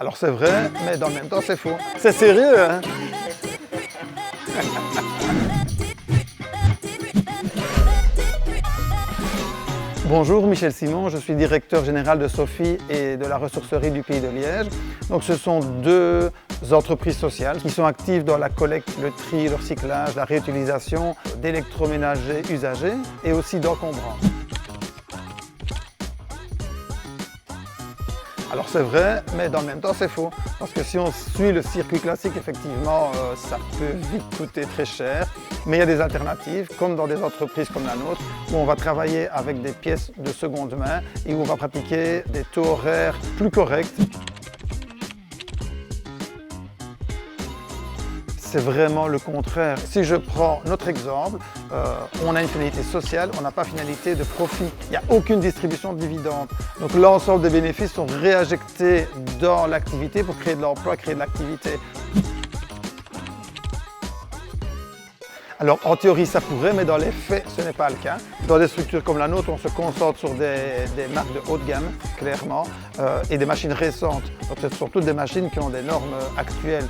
Alors c'est vrai, mais dans le même temps c'est faux. C'est sérieux, hein? Bonjour, Michel Simon, je suis directeur général de Sophie et de la ressourcerie du Pays de Liège. Donc ce sont deux entreprises sociales qui sont actives dans la collecte, le tri, le recyclage, la réutilisation d'électroménagers usagés et aussi d'encombrants. Alors c'est vrai, mais dans le même temps c'est faux. Parce que si on suit le circuit classique, effectivement, ça peut vite coûter très cher. Mais il y a des alternatives, comme dans des entreprises comme la nôtre, où on va travailler avec des pièces de seconde main et où on va pratiquer des taux horaires plus corrects. C'est vraiment le contraire. Si je prends notre exemple, on a une finalité sociale, on n'a pas finalité de profit. Il n'y a aucune distribution de dividendes. Donc l'ensemble des bénéfices sont réinjectés dans l'activité pour créer de l'emploi, créer de l'activité. Alors en théorie ça pourrait, mais dans les faits ce n'est pas le cas. Dans des structures comme la nôtre, on se concentre sur des marques de haut de gamme, clairement, et des machines récentes. Donc ce sont toutes des machines qui ont des normes actuelles.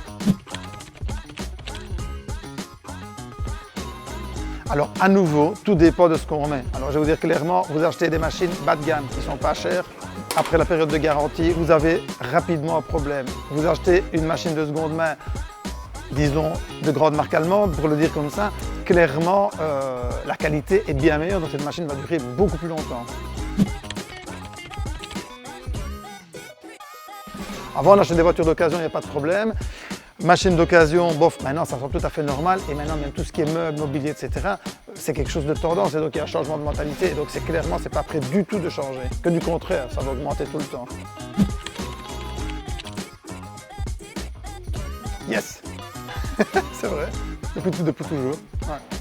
Alors à nouveau, tout dépend de ce qu'on met. Alors je vais vous dire clairement, vous achetez des machines bas de gamme qui ne sont pas chères. Après la période de garantie, vous avez rapidement un problème. Vous achetez une machine de seconde main, disons de grande marque allemande, pour le dire comme ça, clairement la qualité est bien meilleure, donc cette machine va durer beaucoup plus longtemps. Avant on achetait des voitures d'occasion, il n'y a pas de problème. Machine d'occasion, bof, maintenant ça semble tout à fait normal et maintenant même tout ce qui est meubles, mobilier, etc. c'est quelque chose de tendance et donc il y a un changement de mentalité et donc c'est clairement c'est pas prêt du tout de changer, que du contraire, ça va augmenter tout le temps. Yes. C'est vrai, depuis toujours. Ouais.